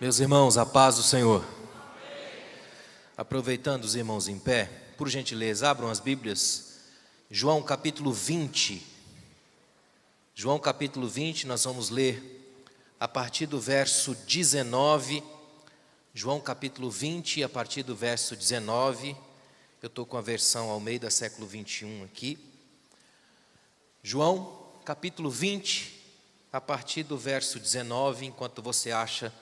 Meus irmãos, a paz do Senhor. Aproveitando os irmãos em pé, por gentileza, abram as Bíblias. João capítulo 20. João capítulo 20, nós vamos ler a partir do verso 19. João capítulo 20, a partir do verso 19. Eu estou com a versão Almeida século 21 aqui. João capítulo 20, a partir do verso 19, enquanto você acha.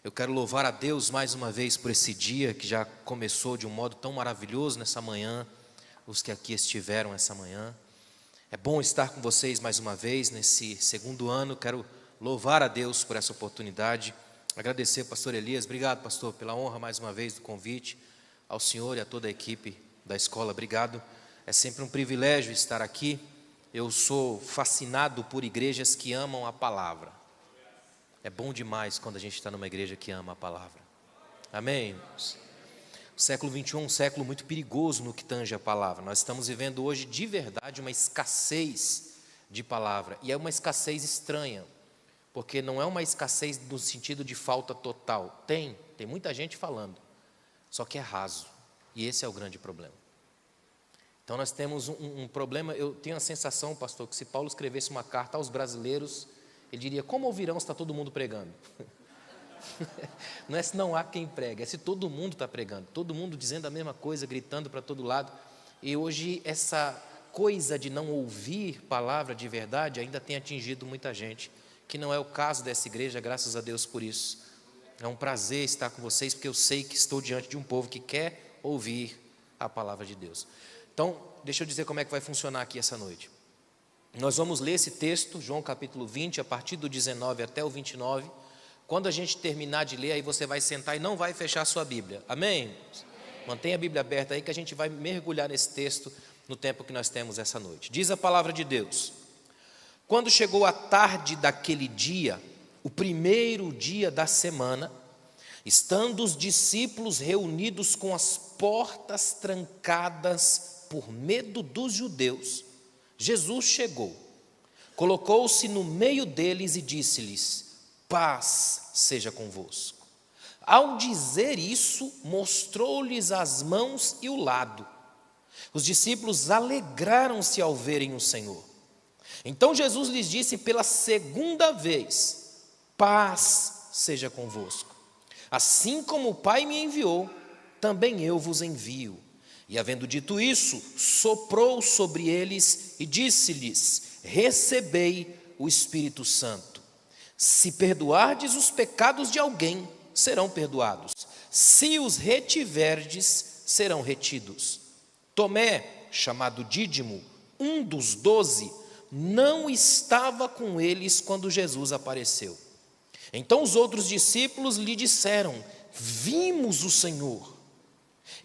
Eu quero louvar a Deus mais uma vez por esse dia que já começou de um modo tão maravilhoso nessa manhã, os que aqui estiveram essa manhã. É bom estar com vocês mais uma vez nesse segundo ano. Quero louvar a Deus por essa oportunidade, agradecer ao pastor Elias. Obrigado, pastor, pela honra mais uma vez do convite, ao senhor e a toda a equipe da escola. Obrigado, é sempre um privilégio estar aqui. Eu sou fascinado por igrejas que amam a palavra. É bom demais quando a gente está numa igreja que ama a palavra. Amém, irmãos? O século 21 é um século muito perigoso no que tange a palavra. Nós estamos vivendo hoje de verdade uma escassez de palavra. E é uma escassez estranha, porque não é uma escassez no sentido de falta total. Tem muita gente falando, só que é raso. E esse é o grande problema. Então nós temos um problema. Eu tenho a sensação, pastor, que se Paulo escrevesse uma carta aos brasileiros, ele diria: como ouvirão se está todo mundo pregando? Não é se não há quem prega, é se todo mundo está pregando, todo mundo dizendo a mesma coisa, gritando para todo lado. E hoje essa coisa de não ouvir palavra de verdade ainda tem atingido muita gente, que não é o caso dessa igreja, graças a Deus por isso. É um prazer estar com vocês, porque eu sei que estou diante de um povo que quer ouvir a palavra de Deus. Então, deixa eu dizer como é que vai funcionar aqui essa noite. Nós vamos ler esse texto, João capítulo 20, a partir do 19 até o 29. Quando a gente terminar de ler, aí você vai sentar e não vai fechar a sua Bíblia. Amém? Mantenha a Bíblia aberta aí que a gente vai mergulhar nesse texto no tempo que nós temos essa noite. Diz a palavra de Deus: quando chegou a tarde daquele dia, o primeiro dia da semana, estando os discípulos reunidos com as portas trancadas por medo dos judeus, Jesus chegou, colocou-se no meio deles e disse-lhes: paz seja convosco. Ao dizer isso, mostrou-lhes as mãos e o lado. Os discípulos alegraram-se ao verem o Senhor. Então Jesus lhes disse pela segunda vez: paz seja convosco. Assim como o Pai me enviou, também eu vos envio. E havendo dito isso, soprou sobre eles e disse-lhes: recebei o Espírito Santo. Se perdoardes os pecados de alguém, serão perdoados. Se os retiverdes, serão retidos. Tomé, chamado Dídimo, um dos 12, não estava com eles quando Jesus apareceu. Então os outros discípulos lhe disseram: vimos o Senhor.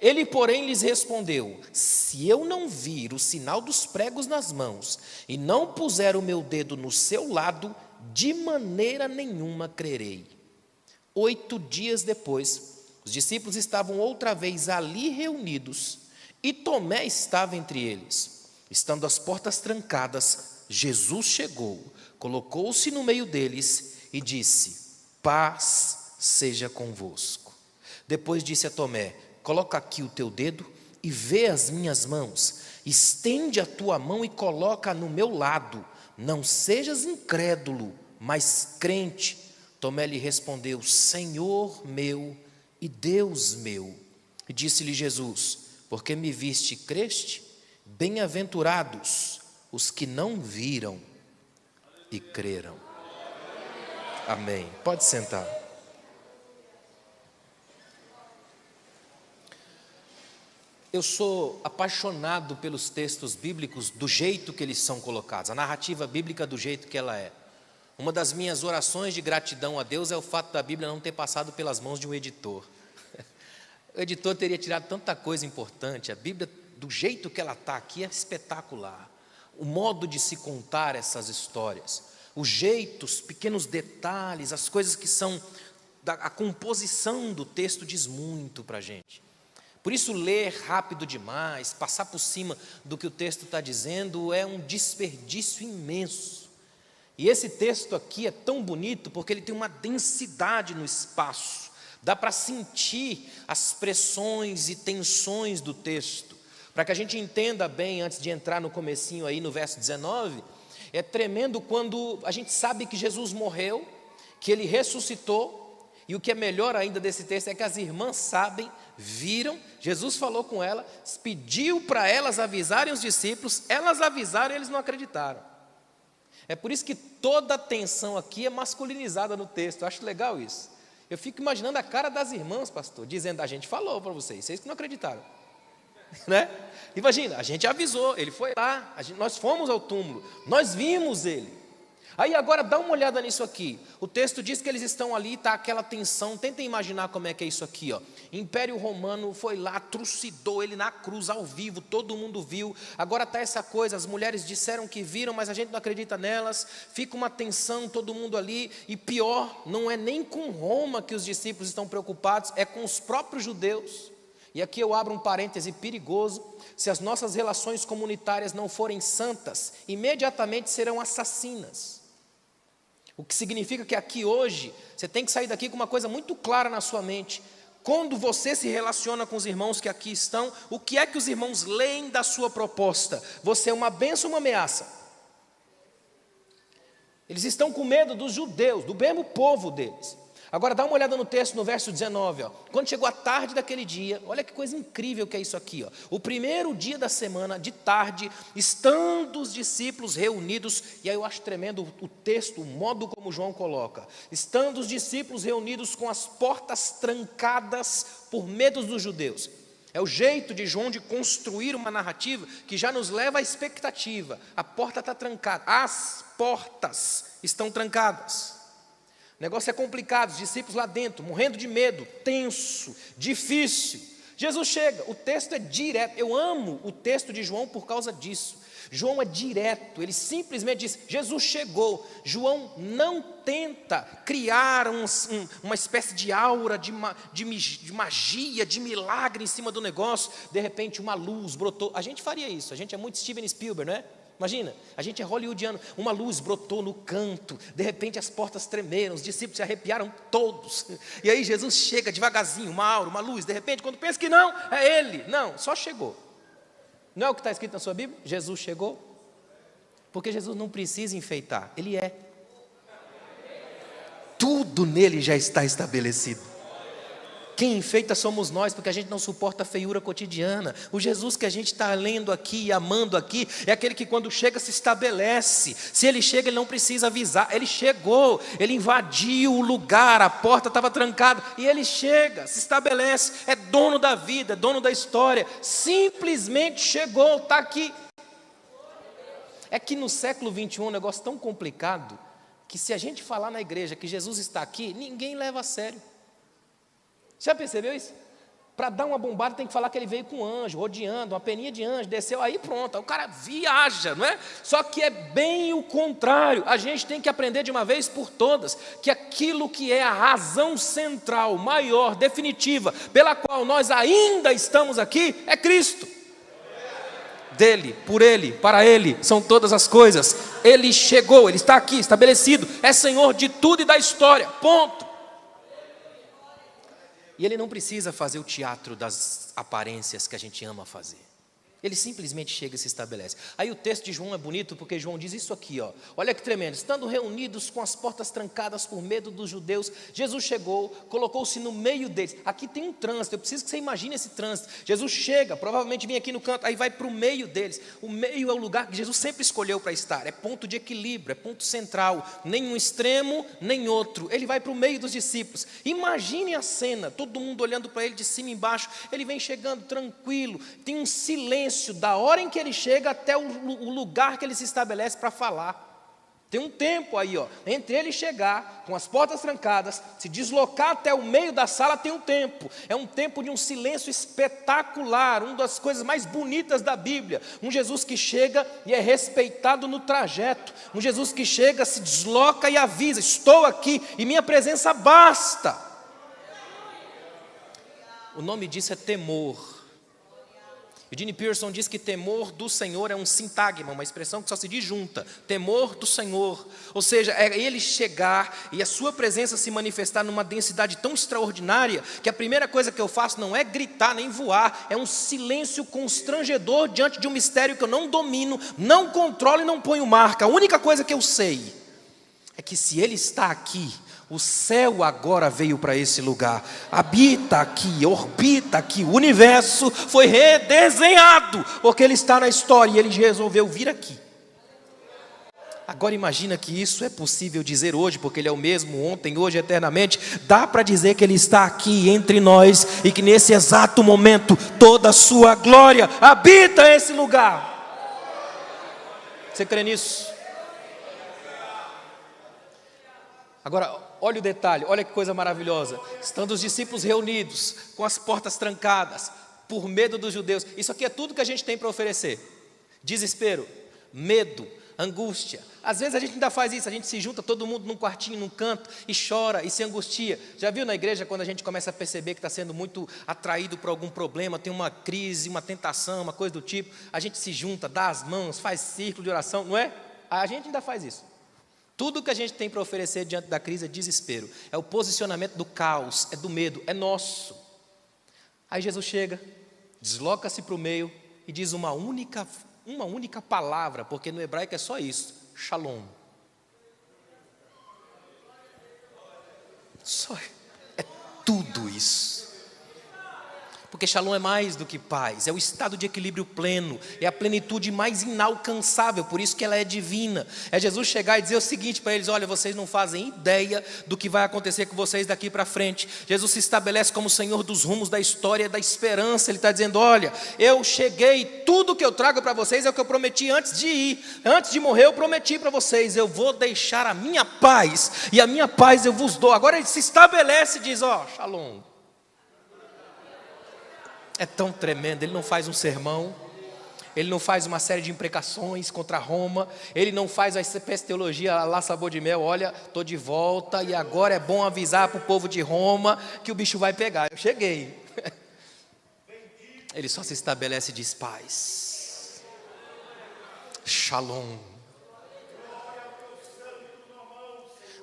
Ele, porém, lhes respondeu: se eu não vir o sinal dos pregos nas mãos e não puser o meu dedo no seu lado, de maneira nenhuma crerei. 8 dias depois, os discípulos estavam outra vez ali reunidos e Tomé estava entre eles. Estando as portas trancadas, Jesus chegou, colocou-se no meio deles e disse: paz seja convosco. Depois disse a Tomé: coloca aqui o teu dedo e vê as minhas mãos. Estende a tua mão e coloca no meu lado. Não sejas incrédulo, mas crente. Tomé lhe respondeu: Senhor meu e Deus meu. E disse-lhe Jesus: porque me viste e creste? Bem-aventurados os que não viram e creram. Amém. Pode sentar. Eu sou apaixonado pelos textos bíblicos do jeito que eles são colocados, a narrativa bíblica do jeito que ela é. Uma das minhas orações de gratidão a Deus é o fato da Bíblia não ter passado pelas mãos de um editor. O editor teria tirado tanta coisa importante. A Bíblia, do jeito que ela está aqui, é espetacular. O modo de se contar essas histórias, os jeitos, pequenos detalhes, as coisas que são... A composição do texto diz muito para a gente. Por isso, ler rápido demais, passar por cima do que o texto está dizendo, é um desperdício imenso. E esse texto aqui é tão bonito porque ele tem uma densidade no espaço. Dá para sentir as pressões e tensões do texto. Para que a gente entenda bem, antes de entrar no comecinho aí no verso 19, é tremendo quando a gente sabe que Jesus morreu, que Ele ressuscitou, e o que é melhor ainda desse texto é que as irmãs sabem, viram, Jesus falou com elas, pediu para elas avisarem os discípulos, elas avisaram e eles não acreditaram. É por isso que toda a tensão aqui é masculinizada no texto, eu acho legal isso. Eu fico imaginando a cara das irmãs, pastor, dizendo, a gente falou para vocês que não acreditaram. Né? Imagina, a gente avisou, ele foi lá, nós fomos ao túmulo, nós vimos ele. Aí agora dá uma olhada nisso aqui. O texto diz que eles estão ali, está aquela tensão. Tentem imaginar como é que é isso aqui, ó. Império Romano foi lá, trucidou ele na cruz ao vivo, todo mundo viu. Agora está essa coisa, as mulheres disseram que viram, mas a gente não acredita nelas. Fica uma tensão, todo mundo ali. E pior, não é nem com Roma que os discípulos estão preocupados, é com os próprios judeus. E aqui eu abro um parêntese perigoso. Se as nossas relações comunitárias não forem santas, imediatamente serão assassinas. O que significa que aqui hoje, você tem que sair daqui com uma coisa muito clara na sua mente. Quando você se relaciona com os irmãos que aqui estão, o que é que os irmãos leem da sua proposta? Você é uma bênção ou uma ameaça? Eles estão com medo dos judeus, do mesmo povo deles. Agora dá uma olhada no texto, no verso 19, ó. Quando chegou a tarde daquele dia, olha que coisa incrível que é isso aqui, ó. O primeiro dia da semana, de tarde, estando os discípulos reunidos, e aí eu acho tremendo o texto, o modo como João coloca, estando os discípulos reunidos com as portas trancadas por medo dos judeus. É o jeito de João de construir uma narrativa que já nos leva à expectativa. A porta está trancada, as portas estão trancadas. O negócio é complicado, os discípulos lá dentro, morrendo de medo, tenso, difícil. Jesus chega, o texto é direto. Eu amo o texto de João por causa disso. João é direto, ele simplesmente diz, Jesus chegou. João não tenta criar uma espécie de aura, de magia, de milagre em cima do negócio. De repente uma luz brotou. A gente faria isso, a gente é muito Steven Spielberg, não é? Imagina, a gente é hollywoodiano, uma luz brotou no canto, de repente as portas tremeram, os discípulos se arrepiaram todos, e aí Jesus chega devagarzinho, uma aura, uma luz, de repente quando pensa que não, é Ele, não, só chegou. Não é o que está escrito na sua Bíblia? Jesus chegou, porque Jesus não precisa enfeitar, Ele é. Tudo nele já está estabelecido. Quem enfeita somos nós, porque a gente não suporta a feiura cotidiana. O Jesus que a gente está lendo aqui e amando aqui, é aquele que quando chega se estabelece. Se ele chega, ele não precisa avisar. Ele chegou, ele invadiu o lugar, a porta estava trancada, e ele chega, se estabelece, é dono da vida, é dono da história, simplesmente chegou, está aqui. É que no século 21 é um negócio tão complicado, que se a gente falar na igreja que Jesus está aqui, ninguém leva a sério. Já percebeu isso? Para dar uma bombada tem que falar que ele veio com anjo, rodeando, uma peninha de anjo, desceu, aí pronto, aí o cara viaja, não é? Só que é bem o contrário, a gente tem que aprender de uma vez por todas, que aquilo que é a razão central, maior, definitiva, pela qual nós ainda estamos aqui, é Cristo. Dele, por Ele, para Ele, são todas as coisas. Ele chegou, Ele está aqui, estabelecido, é Senhor de tudo e da história, ponto. E Ele não precisa fazer o teatro das aparências que a gente ama fazer. Ele simplesmente chega e se estabelece. Aí o texto de João é bonito porque João diz isso aqui, ó. Olha que tremendo. Estando reunidos com as portas trancadas por medo dos judeus, Jesus chegou, colocou-se no meio deles. Aqui tem um trânsito, eu preciso que você imagine esse trânsito. Jesus chega, provavelmente vem aqui no canto, aí vai para o meio deles. O meio é o lugar que Jesus sempre escolheu para estar. É ponto de equilíbrio, é ponto central. Nem um extremo, nem outro. Ele vai para o meio dos discípulos. Imagine a cena, todo mundo olhando para ele de cima e embaixo. Ele vem chegando tranquilo, tem um silêncio da hora em que ele chega até o lugar que ele se estabelece para falar. Tem um tempo aí, ó, entre ele chegar com as portas trancadas, se deslocar até o meio da sala, tem um tempo. É um tempo de um silêncio espetacular, uma das coisas mais bonitas da Bíblia. Um Jesus que chega e é respeitado no trajeto. Um Jesus que chega, se desloca e avisa: estou aqui e minha presença basta. O nome disso é temor. Eugene Peterson diz que temor do Senhor é um sintagma, uma expressão que só se diz junta, temor do Senhor, ou seja, é Ele chegar e a sua presença se manifestar numa densidade tão extraordinária, que a primeira coisa que eu faço não é gritar nem voar, é um silêncio constrangedor diante de um mistério que eu não domino, não controlo e não ponho marca. A única coisa que eu sei é que se Ele está aqui, o céu agora veio para esse lugar, habita aqui, orbita aqui, o universo foi redesenhado, porque Ele está na história e Ele resolveu vir aqui. Agora imagina que isso é possível dizer hoje, porque Ele é o mesmo ontem, hoje, eternamente. Dá para dizer que Ele está aqui entre nós e que nesse exato momento toda a sua glória habita esse lugar. Você crê nisso? Agora, olha o detalhe, olha que coisa maravilhosa. Estando os discípulos reunidos, com as portas trancadas, por medo dos judeus. Isso aqui é tudo que a gente tem para oferecer. Desespero, medo, angústia. Às vezes a gente ainda faz isso, a gente se junta todo mundo num quartinho, num canto, e chora, e se angustia. Já viu na igreja quando a gente começa a perceber que está sendo muito atraído por algum problema, tem uma crise, uma tentação, uma coisa do tipo, a gente se junta, dá as mãos, faz círculo de oração, não é? A gente ainda faz isso. Tudo que a gente tem para oferecer diante da crise é desespero, é o posicionamento do caos, é do medo, é nosso. Aí Jesus chega, desloca-se para o meio e diz uma única palavra, porque no hebraico é só isso, shalom. Só é tudo isso. Porque shalom é mais do que paz, é o estado de equilíbrio pleno, é a plenitude mais inalcançável, por isso que ela é divina. É Jesus chegar e dizer o seguinte para eles: olha, vocês não fazem ideia do que vai acontecer com vocês daqui para frente. Jesus se estabelece como o Senhor dos rumos da história, da esperança. Ele está dizendo: olha, eu cheguei, tudo que eu trago para vocês é o que eu prometi antes de ir, antes de morrer eu prometi para vocês, eu vou deixar a minha paz, e a minha paz eu vos dou. Agora ele se estabelece e diz: ó, shalom. É tão tremendo, ele não faz um sermão, ele não faz uma série de imprecações contra Roma, ele não faz a espécie de teologia lá sabor de mel, olha, estou de volta e agora é bom avisar para o povo de Roma que o bicho vai pegar, eu cheguei. Ele só se estabelece e diz paz, shalom.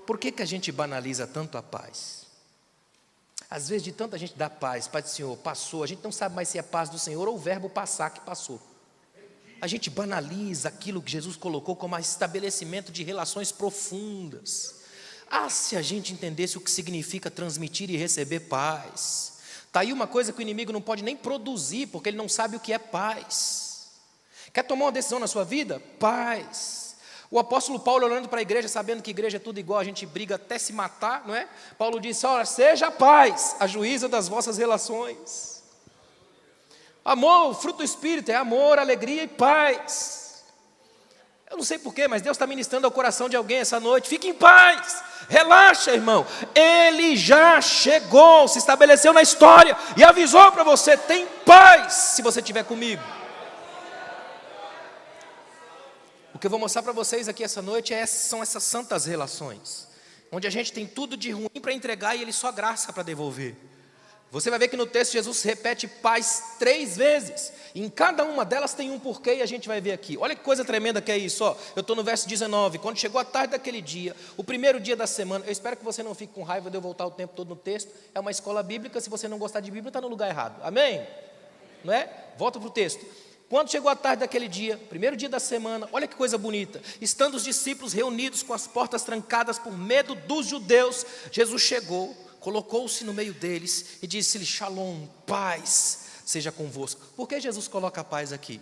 Por que a gente banaliza tanto a paz? Às vezes de tanta gente dar paz do Senhor, passou, a gente não sabe mais se é paz do Senhor ou o verbo passar que passou. A gente banaliza aquilo que Jesus colocou como estabelecimento de relações profundas. Se a gente entendesse o que significa transmitir e receber paz. Está aí uma coisa que o inimigo não pode nem produzir, porque ele não sabe o que é paz. Quer tomar uma decisão na sua vida? Paz. O apóstolo Paulo, olhando para a igreja, sabendo que igreja é tudo igual, a gente briga até se matar, não é? Paulo disse: olha, seja a paz, a juíza das vossas relações. Amor, o fruto do Espírito é amor, alegria e paz. Eu não sei porquê, mas Deus está ministrando ao coração de alguém essa noite. Fique em paz, relaxa, irmão. Ele já chegou, se estabeleceu na história e avisou para você: tem paz se você estiver comigo. O que eu vou mostrar para vocês aqui essa noite são essas santas relações, onde a gente tem tudo de ruim para entregar e Ele só graça para devolver. Você vai ver que no texto Jesus repete paz 3 vezes, e em cada uma delas tem um porquê, e a gente vai ver aqui. Olha que coisa tremenda que é isso, ó. Eu estou no verso 19, quando chegou a tarde daquele dia, o primeiro dia da semana. Eu espero que você não fique com raiva de eu voltar o tempo todo no texto, é uma escola bíblica, se você não gostar de Bíblia está no lugar errado, amém? Não é? Volta para o texto. Quando chegou a tarde daquele dia, primeiro dia da semana, olha que coisa bonita, estando os discípulos reunidos com as portas trancadas por medo dos judeus, Jesus chegou, colocou-se no meio deles e disse-lhe: shalom, paz seja convosco. Por que Jesus coloca a paz aqui?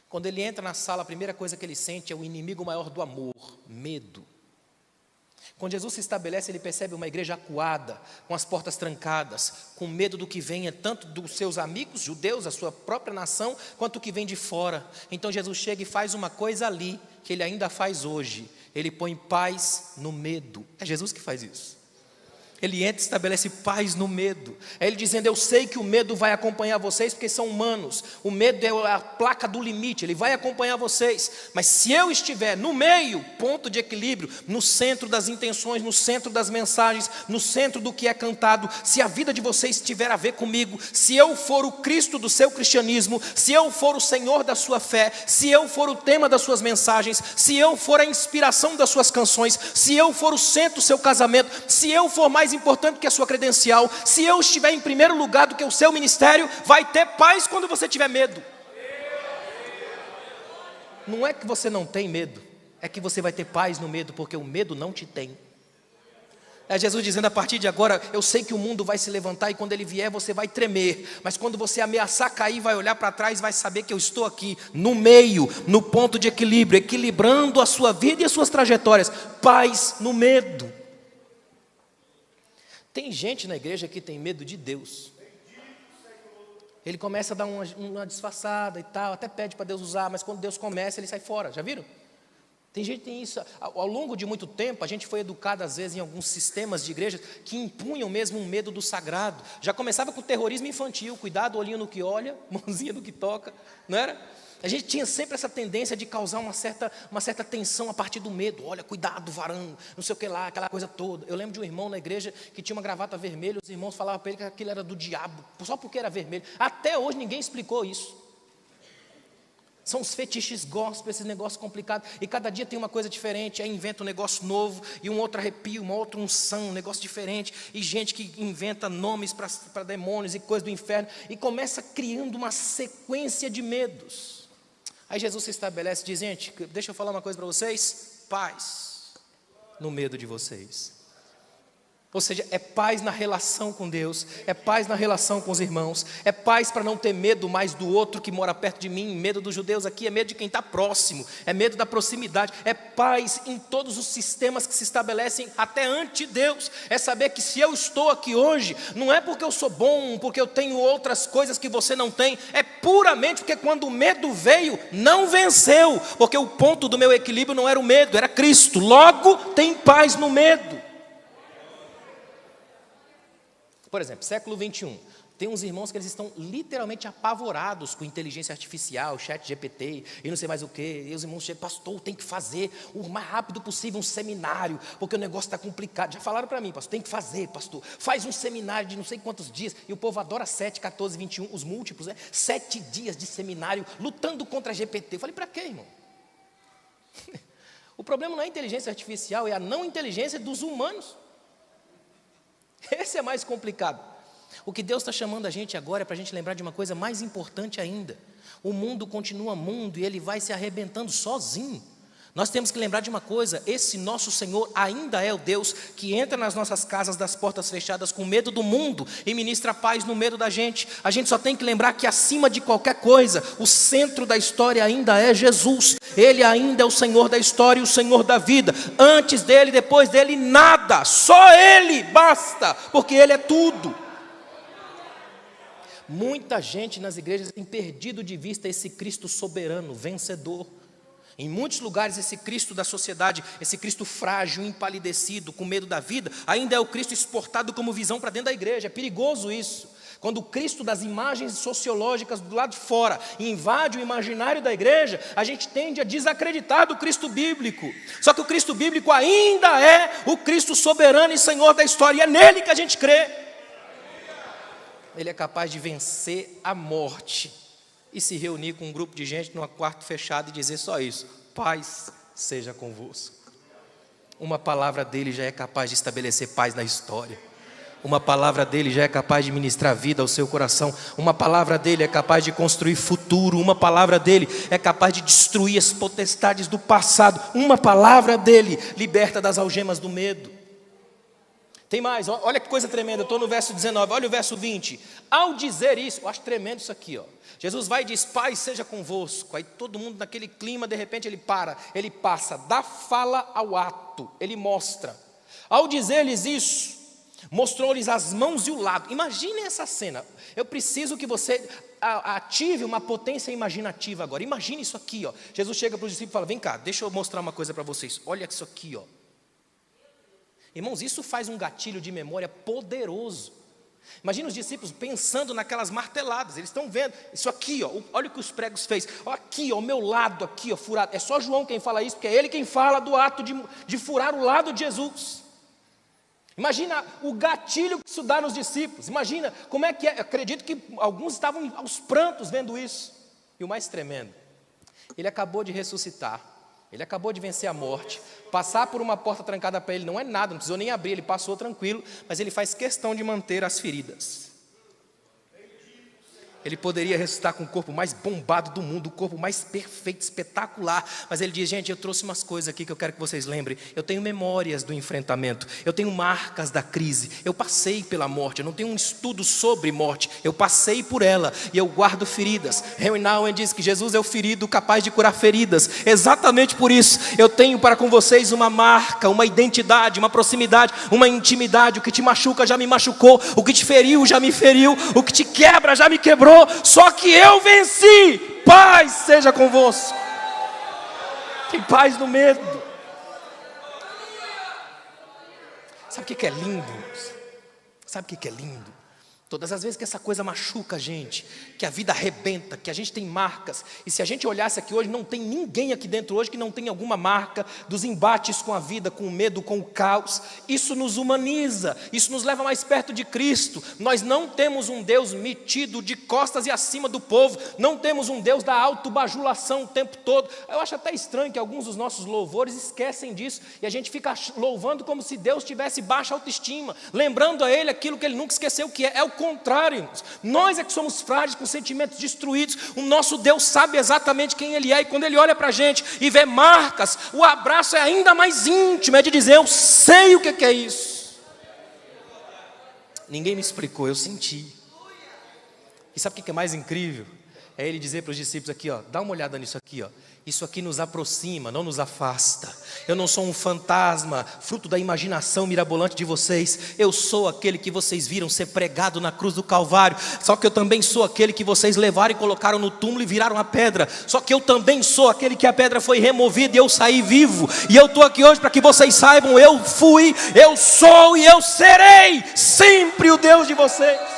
Quando ele entra na sala, a primeira coisa que ele sente é o inimigo maior do amor, medo. Quando Jesus se estabelece, ele percebe uma igreja acuada, com as portas trancadas, com medo do que venha, tanto dos seus amigos judeus, a sua própria nação, quanto o que vem de fora. Então Jesus chega e faz uma coisa ali, que ele ainda faz hoje. Ele põe paz no medo. É Jesus que faz isso. Ele entra e estabelece paz no medo. É ele dizendo: eu sei que o medo vai acompanhar vocês, porque são humanos. O medo é a placa do limite, ele vai acompanhar vocês. Mas se eu estiver no meio, ponto de equilíbrio, no centro das intenções, no centro das mensagens, no centro do que é cantado, se a vida de vocês tiver a ver comigo, se eu for o Cristo do seu cristianismo, se eu for o Senhor da sua fé, se eu for o tema das suas mensagens, se eu for a inspiração das suas canções, se eu for o centro do seu casamento, se eu for mais importante que a sua credencial, se eu estiver em primeiro lugar do que o seu ministério, vai ter paz quando você tiver medo. Não é que você não tem medo, é que você vai ter paz no medo, porque o medo não te tem. É Jesus dizendo: a partir de agora, eu sei que o mundo vai se levantar, e quando ele vier você vai tremer, mas quando você ameaçar cair, vai olhar para trás, vai saber que eu estou aqui, no meio, no ponto de equilíbrio, equilibrando a sua vida e as suas trajetórias. Paz no medo. Tem gente na igreja que tem medo de Deus. Ele começa a dar uma disfarçada e tal, até pede para Deus usar, mas quando Deus começa, ele sai fora, já viram? Tem gente que tem isso. Ao longo de muito tempo, a gente foi educado às vezes em alguns sistemas de igreja que impunham mesmo um medo do sagrado. Já começava com o terrorismo infantil: cuidado, olhinho no que olha, mãozinha no que toca, não era? A gente tinha sempre essa tendência de causar uma certa tensão a partir do medo. Olha, cuidado, varão, não sei o que lá, aquela coisa toda. Eu lembro de um irmão na igreja que tinha uma gravata vermelha. Os irmãos falavam para ele que aquilo era do diabo, só porque era vermelho. Até hoje ninguém explicou isso. São os fetiches gospel, esses negócios complicados. E cada dia tem uma coisa diferente. Aí inventa um negócio novo, e um outro arrepio, uma outra unção, um negócio diferente. E gente que inventa nomes para demônios e coisas do inferno. E começa criando uma sequência de medos. Aí Jesus se estabelece e diz: gente, deixa eu falar uma coisa para vocês. Paz no medo de vocês. Ou seja, é paz na relação com Deus, é paz na relação com os irmãos, é paz para não ter medo mais do outro que mora perto de mim. Medo dos judeus aqui é medo de quem está próximo, é medo da proximidade, é paz em todos os sistemas que se estabelecem até ante Deus. É saber que se eu estou aqui hoje, não é porque eu sou bom, porque eu tenho outras coisas que você não tem, é puramente porque quando o medo veio, não venceu, porque o ponto do meu equilíbrio não era o medo, era Cristo. Logo, tem paz no medo. Por exemplo, século 21, tem uns irmãos que eles estão literalmente apavorados com inteligência artificial, chat GPT e não sei mais o que. E os irmãos chegam: pastor, tem que fazer o mais rápido possível um seminário, porque o negócio está complicado. Já falaram para mim: pastor, tem que fazer, pastor, faz um seminário de não sei quantos dias. E o povo adora 7, 14, 21, os múltiplos, 7 dias de seminário, lutando contra a GPT. Eu falei: para quê, irmão? O problema não é a inteligência artificial, é a não inteligência dos humanos. Esse é mais complicado. O que Deus está chamando a gente agora é para a gente lembrar de uma coisa mais importante ainda. O mundo continua mundo e ele vai se arrebentando sozinho. Nós temos que lembrar de uma coisa: esse nosso Senhor ainda é o Deus que entra nas nossas casas das portas fechadas com medo do mundo e ministra paz no medo da gente. A gente só tem que lembrar que acima de qualquer coisa, o centro da história ainda é Jesus. Ele ainda é o Senhor da história e o Senhor da vida. Antes dele, depois dele, nada. Só Ele basta, porque Ele é tudo. Muita gente nas igrejas tem perdido de vista esse Cristo soberano, vencedor. Em muitos lugares esse Cristo da sociedade, esse Cristo frágil, empalidecido, com medo da vida, ainda é o Cristo exportado como visão para dentro da igreja. É perigoso isso. Quando o Cristo das imagens sociológicas do lado de fora invade o imaginário da igreja, a gente tende a desacreditar do Cristo bíblico. Só que o Cristo bíblico ainda é o Cristo soberano e Senhor da história, e é nele que a gente crê. Ele é capaz de vencer a morte e se reunir com um grupo de gente num quarto fechado e dizer só isso: paz seja convosco. Uma palavra dele já é capaz de estabelecer paz na história. Uma palavra dele já é capaz de ministrar vida ao seu coração. Uma palavra dele é capaz de construir futuro. Uma palavra dele é capaz de destruir as potestades do passado. Uma palavra dele liberta das algemas do medo. Tem mais, olha que coisa tremenda. Eu estou no verso 19, olha o verso 20. Ao dizer isso, eu acho tremendo isso aqui, ó. Jesus vai e diz: paz seja convosco. Aí todo mundo naquele clima, de repente ele passa da fala ao ato, ele mostra. Ao dizer-lhes isso, mostrou-lhes as mãos e o lado. Imagine essa cena. Eu preciso que você ative uma potência imaginativa agora. Imagine isso aqui, ó. Jesus chega para os discípulos e fala: vem cá, deixa eu mostrar uma coisa para vocês. Olha isso aqui, ó. Irmãos, isso faz um gatilho de memória poderoso. Imagina os discípulos pensando naquelas marteladas, eles estão vendo, isso aqui, ó, olha o que os pregos fez, ó, aqui, ó, o meu lado aqui, ó, furado. É só João quem fala isso, porque é ele quem fala do ato de furar o lado de Jesus. Imagina o gatilho que isso dá nos discípulos, imagina como é que é. Eu acredito que alguns estavam aos prantos vendo isso. E o mais tremendo, ele acabou de ressuscitar, ele acabou de vencer a morte, passar por uma porta trancada para ele não é nada, não precisou nem abrir, ele passou tranquilo, mas ele faz questão de manter as feridas. Ele poderia ressuscitar com o corpo mais bombado do mundo, o corpo mais perfeito, espetacular, mas ele diz: gente, eu trouxe umas coisas aqui que eu quero que vocês lembrem. Eu tenho memórias do enfrentamento, eu tenho marcas da crise, eu passei pela morte, eu não tenho um estudo sobre morte, eu passei por ela e eu guardo feridas. Henry Nouwen diz que Jesus é o ferido capaz de curar feridas. Exatamente por isso eu tenho para com vocês uma marca, uma identidade, uma proximidade, uma intimidade. O que te machuca já me machucou, o que te feriu já me feriu, o que te quebra já me quebrou. Só que eu venci. Paz seja convosco. Tem paz no medo. Sabe o que é lindo? Sabe o que é lindo? Todas as vezes que essa coisa machuca a gente, que a vida arrebenta, que a gente tem marcas, e se a gente olhasse aqui hoje, não tem ninguém aqui dentro hoje que não tenha alguma marca dos embates com a vida, com o medo, com o caos. Isso nos humaniza, isso nos leva mais perto de Cristo. Nós não temos um Deus metido de costas e acima do povo, não temos um Deus da autobajulação o tempo todo. Eu acho até estranho que alguns dos nossos louvores esquecem disso, e a gente fica louvando como se Deus tivesse baixa autoestima, lembrando a Ele aquilo que Ele nunca esqueceu que é o contrário, irmãos. Nós é que somos frágeis, com sentimentos destruídos. O nosso Deus sabe exatamente quem Ele é, e quando Ele olha para a gente e vê marcas, o abraço é ainda mais íntimo, é de dizer: eu sei o que é isso. Ninguém me explicou, eu senti. E sabe o que é mais incrível? É Ele dizer para os discípulos aqui, ó, dá uma olhada nisso aqui, ó. Isso aqui nos aproxima, não nos afasta. Eu não sou um fantasma, fruto da imaginação mirabolante de vocês. Eu sou aquele que vocês viram ser pregado na cruz do Calvário. Só que eu também sou aquele que vocês levaram e colocaram no túmulo e viraram a pedra. Só que eu também sou aquele que a pedra foi removida e eu saí vivo. E eu estou aqui hoje para que vocês saibam: eu fui, eu sou e eu serei sempre o Deus de vocês.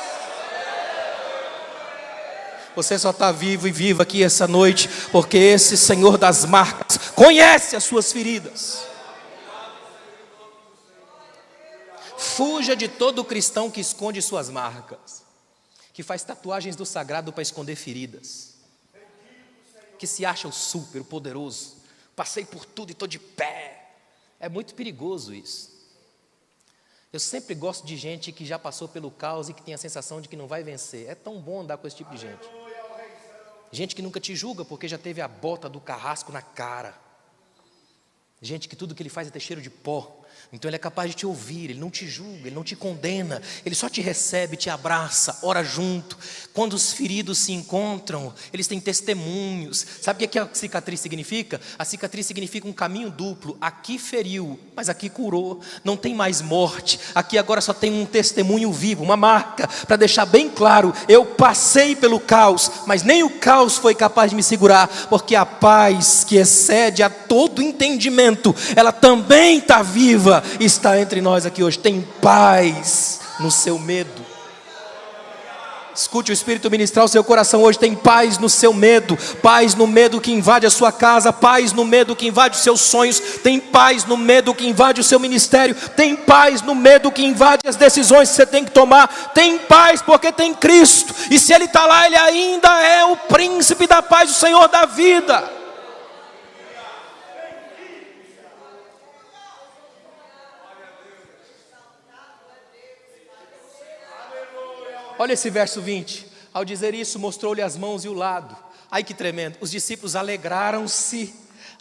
Você só está vivo e viva aqui essa noite porque esse Senhor das marcas conhece as suas feridas. Fuja de todo cristão que esconde suas marcas, que faz tatuagens do sagrado para esconder feridas, que se acha o super, o poderoso. Passei por tudo e estou de pé. É muito perigoso isso. Eu sempre gosto de gente que já passou pelo caos e que tem a sensação de que não vai vencer. É tão bom andar com esse tipo de gente. Gente que nunca te julga porque já teve a bota do carrasco na cara. Gente que tudo que ele faz é ter cheiro de pó. Então ele é capaz de te ouvir, ele não te julga, ele não te condena, ele só te recebe, te abraça, ora junto. Quando os feridos se encontram, eles têm testemunhos. Sabe o que a cicatriz significa? A cicatriz significa um caminho duplo. Aqui feriu, mas aqui curou. Não tem mais morte. Aqui agora só tem um testemunho vivo, uma marca, para deixar bem claro: eu passei pelo caos, mas nem o caos foi capaz de me segurar, porque a paz que excede a todo entendimento, ela também está viva, está entre nós aqui hoje. Tem paz no seu medo. Escute o Espírito ministrar o seu coração hoje. Tem paz no seu medo, paz no medo que invade a sua casa, paz no medo que invade os seus sonhos, tem paz no medo que invade o seu ministério, tem paz no medo que invade as decisões que você tem que tomar. Tem paz porque tem Cristo, e se Ele está lá, Ele ainda é o príncipe da paz, o Senhor da vida. Olha esse verso 20. Ao dizer isso, mostrou-lhe as mãos e o lado. Ai, que tremendo. Os discípulos alegraram-se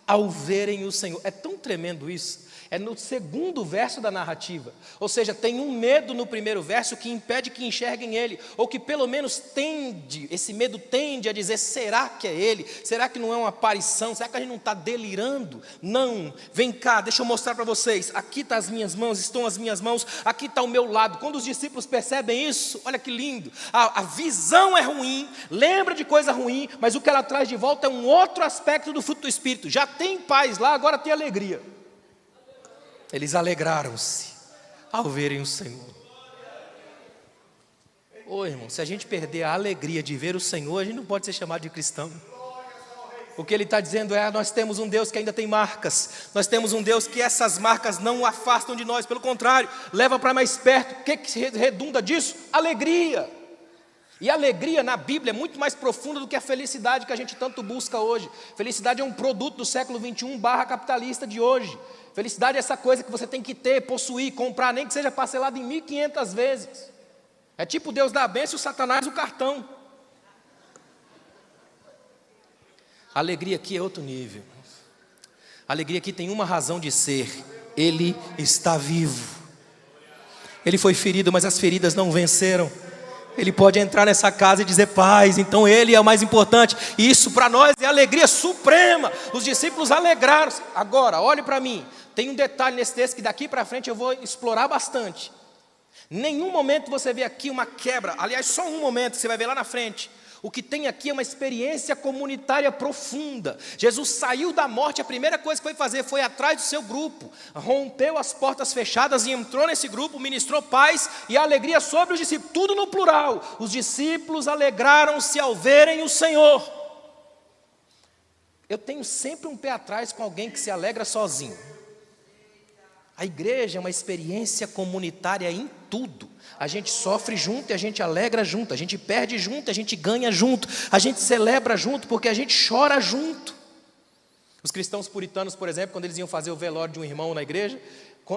ao verem o Senhor. É tão tremendo isso. É no segundo verso da narrativa. Ou seja, tem um medo no primeiro verso que impede que enxerguem Ele, ou que pelo menos esse medo tende a dizer: será que é Ele? Será que não é uma aparição? Será que a gente não está delirando? Não, vem cá, deixa eu mostrar para vocês. Aqui estão as minhas mãos, estão as minhas mãos, aqui está o meu lado. Quando os discípulos percebem isso, olha que lindo. A visão é ruim, lembra de coisa ruim, mas o que ela traz de volta é um outro aspecto do fruto do Espírito. Já tem paz lá, agora tem alegria. Eles alegraram-se. ao verem o Senhor. Ô irmão, se a gente perder a alegria de ver o Senhor, a gente não pode ser chamado de cristão. O que ele está dizendo é: nós temos um Deus que ainda tem marcas, nós temos um Deus que essas marcas não o afastam de nós, pelo contrário, leva para mais perto. O que redunda disso? Alegria. E a alegria na Bíblia é muito mais profunda do que a felicidade que a gente tanto busca hoje. Felicidade é um produto do século 21 / capitalista de hoje. Felicidade é essa coisa que você tem que ter, possuir, comprar, nem que seja parcelado em 1.500 vezes. É tipo Deus dá a bênção e o Satanás o cartão. A alegria aqui é outro nível. A alegria aqui tem uma razão de ser: Ele está vivo. Ele foi ferido, mas as feridas não venceram. Ele pode entrar nessa casa e dizer paz, então Ele é o mais importante. E isso para nós é alegria suprema. Os discípulos alegraram-se. Agora, olhe para mim, tem um detalhe nesse texto que daqui para frente eu vou explorar bastante. Nenhum momento você vê aqui uma quebra. Aliás, só um momento que você vai ver lá na frente. O que tem aqui é uma experiência comunitária profunda. Jesus saiu da morte, a primeira coisa que foi fazer foi atrás do seu grupo, rompeu as portas fechadas e entrou nesse grupo, ministrou paz e alegria sobre os discípulos, tudo no plural. Os discípulos alegraram-se ao verem o Senhor. Eu tenho sempre um pé atrás com alguém que se alegra sozinho. A igreja é uma experiência comunitária em tudo. A gente sofre junto e a gente alegra junto, a gente perde junto, a gente ganha junto, a gente celebra junto porque a gente chora junto. Os cristãos puritanos, por exemplo, quando eles iam fazer o velório de um irmão na igreja,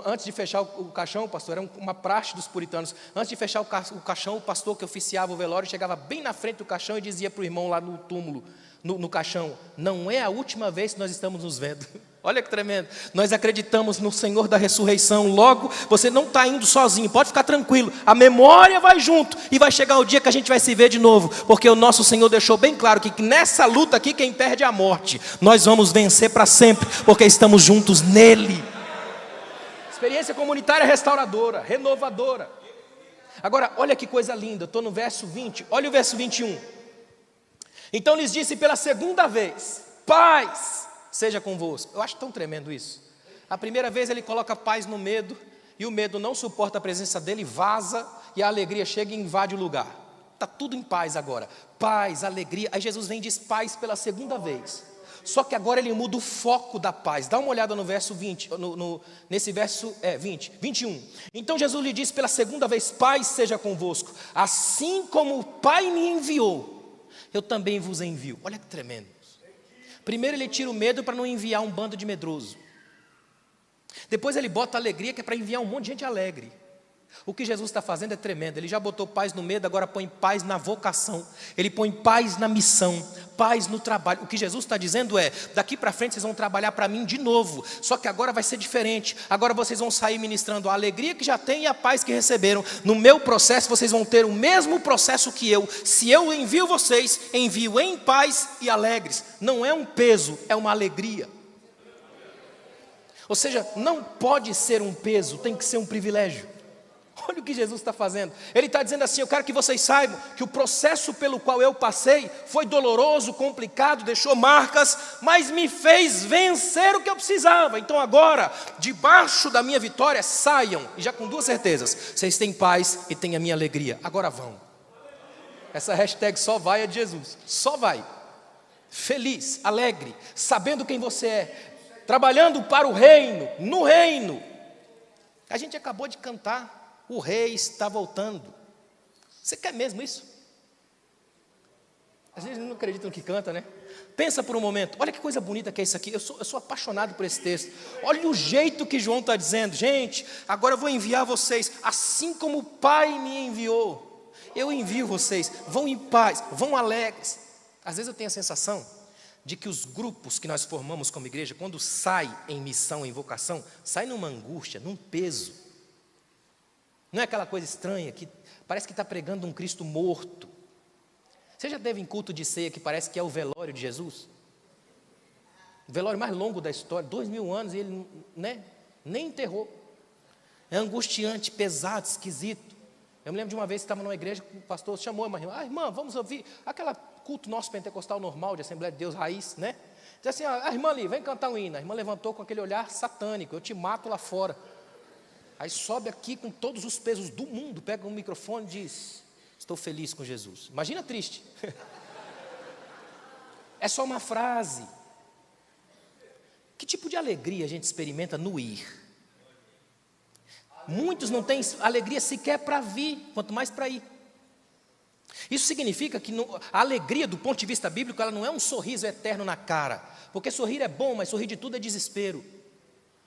antes de fechar o caixão, pastor, era uma praxe dos puritanos, antes de fechar o caixão, o pastor que oficiava o velório chegava bem na frente do caixão e dizia para o irmão lá no túmulo, no caixão: não é a última vez que nós estamos nos vendo. Olha que tremendo. Nós acreditamos no Senhor da ressurreição. Logo, você não está indo sozinho, pode ficar tranquilo. A memória vai junto e vai chegar o dia que a gente vai se ver de novo, porque o nosso Senhor deixou bem claro que nessa luta aqui quem perde é a morte. Nós vamos vencer para sempre, porque estamos juntos nele. Experiência comunitária restauradora, renovadora. Agora, olha que coisa linda. Eu estou no verso 20, olha o verso 21. Então lhes disse pela segunda vez: paz seja convosco. Eu acho tão tremendo isso. A primeira vez ele coloca paz no medo, e o medo não suporta a presença dele, vaza, e a alegria chega e invade o lugar. Está tudo em paz agora. Paz, alegria. Aí Jesus vem e diz paz pela segunda vez. Só que agora ele muda o foco da paz. Dá uma olhada no verso 20, nesse verso 21. Então Jesus lhe disse pela segunda vez: paz seja convosco. Assim como o Pai me enviou, eu também vos envio. Olha que tremendo. Primeiro ele tira o medo para não enviar um bando de medroso. Depois ele bota a alegria, que é para enviar um monte de gente alegre. O que Jesus está fazendo é tremendo. Ele já botou paz no medo, agora põe paz na vocação. Ele põe paz na missão, paz no trabalho. O que Jesus está dizendo é: daqui para frente vocês vão trabalhar para mim de novo. Só que agora vai ser diferente. Agora vocês vão sair ministrando a alegria que já têm e a paz que receberam. No meu processo vocês vão ter o mesmo processo que eu. Se eu envio vocês, envio em paz e alegres. Não é um peso, é uma alegria. Ou seja, não pode ser um peso, tem que ser um privilégio. Olha o que Jesus está fazendo. Ele está dizendo assim: eu quero que vocês saibam que o processo pelo qual eu passei foi doloroso, complicado, deixou marcas, mas me fez vencer o que eu precisava. Então agora, debaixo da minha vitória, saiam, e já com duas certezas: vocês têm paz e têm a minha alegria. Agora vão. Essa hashtag só vai é de Jesus. Só vai. Feliz, alegre, sabendo quem você é, trabalhando para o reino, no reino. A gente acabou de cantar: o rei está voltando. Você quer mesmo isso? Às vezes não acredita no que canta, né? Pensa por um momento. Olha que coisa bonita que é isso aqui. Eu sou apaixonado por esse texto. Olha o jeito que João está dizendo: gente, agora eu vou enviar vocês, assim como o Pai me enviou. Eu envio vocês. Vão em paz, vão alegres. Às vezes eu tenho a sensação de que os grupos que nós formamos como igreja, quando sai em missão, em vocação, sai numa angústia, num peso. Não é aquela coisa estranha que parece que está pregando um Cristo morto. Você já teve em culto de ceia que parece que é o velório de Jesus? O velório mais longo da história, 2000 anos, e ele nem enterrou. É angustiante, pesado, esquisito. Eu me lembro de uma vez que estava numa igreja, o pastor chamou uma irmã: irmã, vamos ouvir aquela culto nosso pentecostal normal, de Assembleia de Deus Raiz, né? Diz assim: a irmã ali, vem cantar um hino. A irmã levantou com aquele olhar satânico: eu te mato lá fora. Aí sobe aqui com todos os pesos do mundo, pega um microfone e diz: estou feliz com Jesus. Imagina triste. É só uma frase. Que tipo de alegria a gente experimenta no ir? Muitos não têm alegria sequer para vir, quanto mais para ir. Isso significa que a alegria, do ponto de vista bíblico, ela não é um sorriso eterno na cara. Porque sorrir é bom, mas sorrir de tudo é desespero.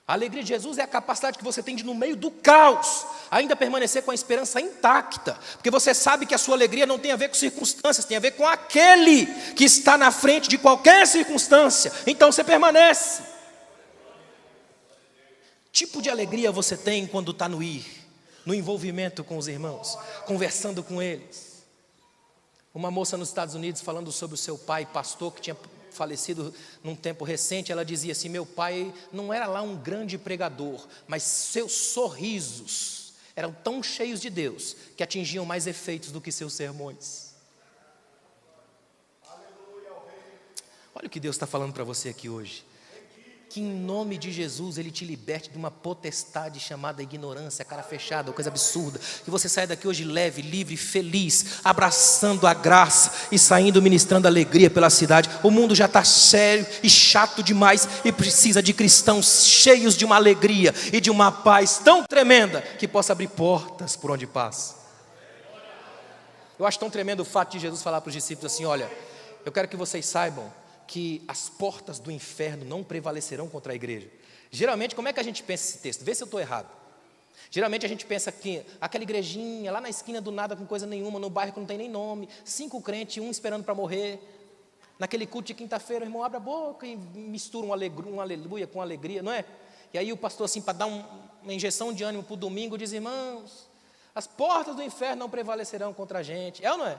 A alegria de Jesus é a capacidade que você tem de, no meio do caos, ainda permanecer com a esperança intacta. Porque você sabe que a sua alegria não tem a ver com circunstâncias, tem a ver com aquele que está na frente de qualquer circunstância. Então você permanece. Tipo de alegria você tem quando está no ir, no envolvimento com os irmãos, conversando com eles. Uma moça nos Estados Unidos falando sobre o seu pai, pastor, que tinha falecido num tempo recente, ela dizia assim: meu pai não era lá um grande pregador, mas seus sorrisos eram tão cheios de Deus, que atingiam mais efeitos do que seus sermões. Olha o que Deus está falando para você aqui hoje. Que em nome de Jesus Ele te liberte de uma potestade chamada ignorância, cara fechada, coisa absurda. Que você saia daqui hoje leve, livre, feliz, abraçando a graça e saindo ministrando alegria pela cidade. O mundo já está sério e chato demais e precisa de cristãos cheios de uma alegria e de uma paz tão tremenda que possa abrir portas por onde passa. Eu acho tão tremendo o fato de Jesus falar para os discípulos assim: olha, eu quero que vocês saibam que as portas do inferno não prevalecerão contra a igreja. Geralmente, como é que a gente pensa esse texto? Vê se eu estou errado. Geralmente a gente pensa que aquela igrejinha lá na esquina do nada, com coisa nenhuma, no bairro que não tem nem nome, 5 crentes, um esperando para morrer. Naquele culto de quinta-feira, o irmão abre a boca e mistura um aleluia com alegria, não é? E aí o pastor, assim, para dar uma injeção de ânimo para o domingo, diz: irmãos, as portas do inferno não prevalecerão contra a gente. É ou não é?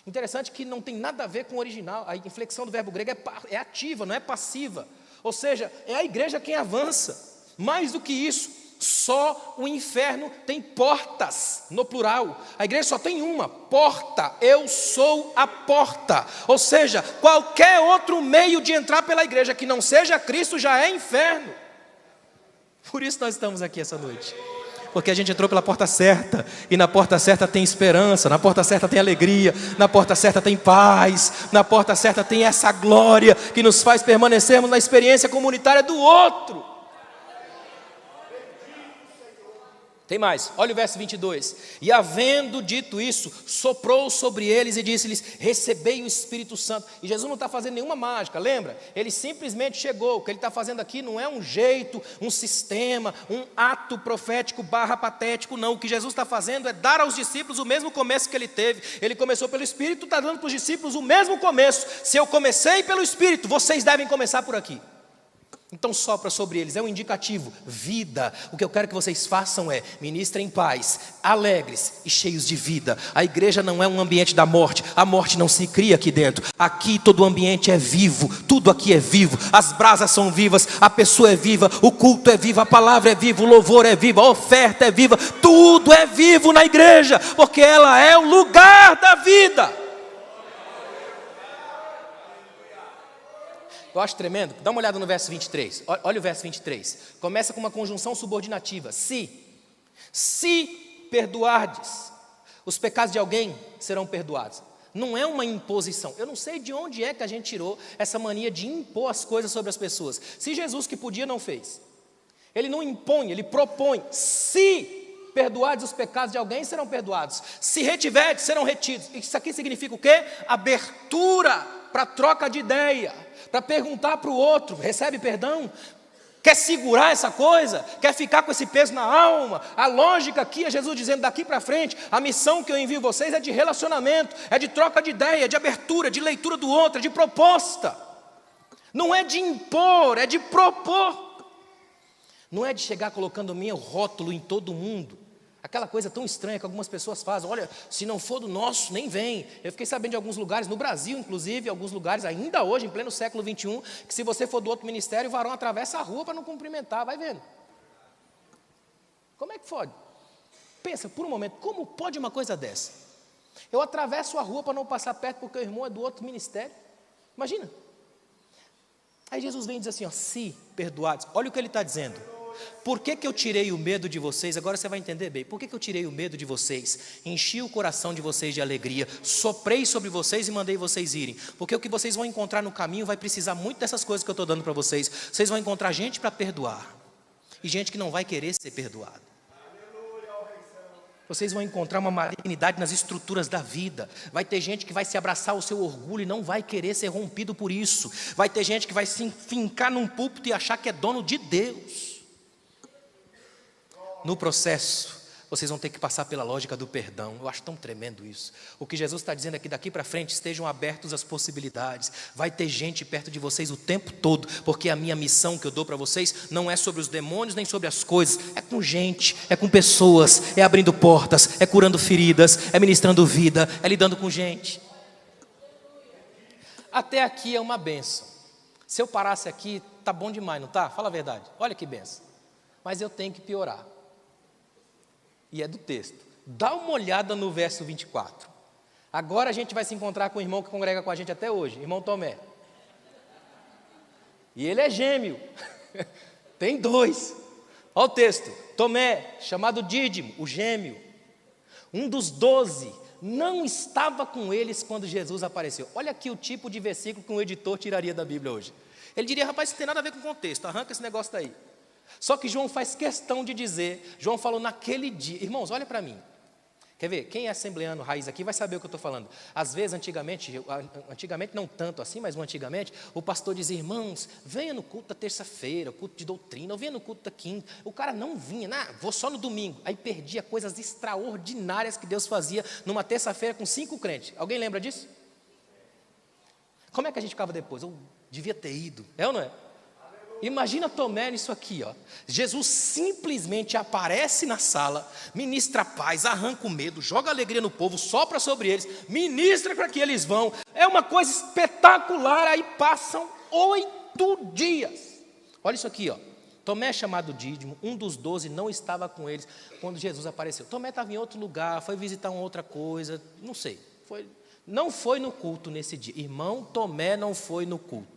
Interessante que não tem nada a ver com o original. A inflexão do verbo grego é ativa, não é passiva. Ou seja, é a igreja quem avança. Mais do que isso, só o inferno tem portas, no plural. A igreja só tem uma, porta. Eu sou a porta. Ou seja, qualquer outro meio de entrar pela igreja que não seja Cristo já é inferno. Por isso nós estamos aqui essa noite. Porque a gente entrou pela porta certa, e na porta certa tem esperança, na porta certa tem alegria, na porta certa tem paz, na porta certa tem essa glória que nos faz permanecermos na experiência comunitária do outro. Tem mais, olha o verso 22. E havendo dito isso, soprou sobre eles e disse-lhes: recebei o Espírito Santo. E Jesus não está fazendo nenhuma mágica, lembra? Ele simplesmente chegou. O que ele está fazendo aqui não é um jeito, um sistema, um ato profético / patético, não. O que Jesus está fazendo é dar aos discípulos o mesmo começo que ele teve. Ele começou pelo Espírito, está dando para os discípulos o mesmo começo. Se eu comecei pelo Espírito, vocês devem começar por aqui. Então sopra sobre eles, é um indicativo, vida. O que eu quero que vocês façam é: ministrem paz, alegres e cheios de vida. A igreja não é um ambiente da morte, a morte não se cria aqui dentro. Aqui todo o ambiente é vivo, tudo aqui é vivo. As brasas são vivas, a pessoa é viva, o culto é vivo, a palavra é viva, o louvor é vivo, a oferta é viva. Tudo é vivo na igreja, porque ela é o lugar da vida. Eu acho tremendo. Dá uma olhada no verso 23. Olha o verso 23. Começa com uma conjunção subordinativa. Se perdoardes os pecados de alguém, serão perdoados. Não é uma imposição. Eu não sei de onde é que a gente tirou essa mania de impor as coisas sobre as pessoas. Se Jesus, que podia, não fez. Ele não impõe, ele propõe. Se perdoardes os pecados de alguém, serão perdoados. Se retiverdes, serão retidos. Isso aqui significa o quê? Abertura para troca de ideia. Para perguntar para o outro: recebe perdão? Quer segurar essa coisa? Quer ficar com esse peso na alma? A lógica aqui é Jesus dizendo: daqui para frente, a missão que eu envio vocês é de relacionamento, é de troca de ideia, de abertura, de leitura do outro, é de proposta. Não é de impor, é de propor. Não é de chegar colocando meu rótulo em todo mundo. Aquela coisa tão estranha que algumas pessoas fazem: olha, se não for do nosso, nem vem. Eu fiquei sabendo de alguns lugares, no Brasil inclusive, alguns lugares ainda hoje, em pleno século XXI, que se você for do outro ministério, o varão atravessa a rua para não cumprimentar, vai vendo. Como é que pode? Pensa por um momento, como pode uma coisa dessa? Eu atravesso a rua para não passar perto porque o irmão é do outro ministério. Imagina. Aí Jesus vem e diz assim: ó, se perdoados. Olha o que ele está dizendo. Por que eu tirei o medo de vocês? Agora você vai entender bem. Por que eu tirei o medo de vocês? Enchi o coração de vocês de alegria, soprei sobre vocês e mandei vocês irem. Porque o que vocês vão encontrar no caminho vai precisar muito dessas coisas que eu estou dando para vocês. Vocês vão encontrar gente para perdoar e gente que não vai querer ser perdoada. Vocês vão encontrar uma malignidade nas estruturas da vida. Vai ter gente que vai se abraçar ao seu orgulho e não vai querer ser rompido por isso. Vai ter gente que vai se fincar num púlpito e achar que é dono de Deus. No processo, vocês vão ter que passar pela lógica do perdão. Eu acho tão tremendo isso. O que Jesus está dizendo aqui, daqui para frente, estejam abertos às possibilidades. Vai ter gente perto de vocês o tempo todo, porque a minha missão que eu dou para vocês não é sobre os demônios, nem sobre as coisas. É com gente, é com pessoas, é abrindo portas, é curando feridas, é ministrando vida, é lidando com gente. Até aqui é uma benção. Se eu parasse aqui, tá bom demais, não tá? Fala a verdade. Olha que benção. Mas eu tenho que piorar. E é do texto. Dá uma olhada no verso 24. Agora a gente vai se encontrar com o irmão que congrega com a gente até hoje, irmão Tomé. E ele é gêmeo. Tem 2. Olha o texto. Tomé, chamado Dídimo, o gêmeo, um dos 12, não estava com eles quando Jesus apareceu. Olha aqui o tipo de versículo que um editor tiraria da Bíblia hoje. Ele diria, rapaz, isso não tem nada a ver com o contexto, arranca esse negócio daí. Só que João faz questão de dizer, João falou naquele dia, irmãos, olha para mim, quer ver, quem é assembleano raiz aqui vai saber o que eu estou falando. Às vezes, antigamente não tanto assim, mas antigamente, o pastor dizia, irmãos, venha no culto da terça-feira, culto de doutrina, ou venha no culto da quinta. O cara não vinha, vou só no domingo, aí perdia coisas extraordinárias que Deus fazia numa terça-feira com 5 crentes. Alguém lembra disso? Como é que a gente ficava depois? Eu devia ter ido, é ou não é? Imagina Tomé nisso aqui, ó. Jesus simplesmente aparece na sala, ministra a paz, arranca o medo, joga alegria no povo, sopra sobre eles, ministra para que eles vão. É uma coisa espetacular, aí passam 8 dias. Olha isso aqui, ó. Tomé, chamado Dídimo, um dos 12, não estava com eles quando Jesus apareceu. Tomé estava em outro lugar, foi visitar uma outra coisa, não sei. Não foi no culto nesse dia. Irmão, Tomé não foi no culto.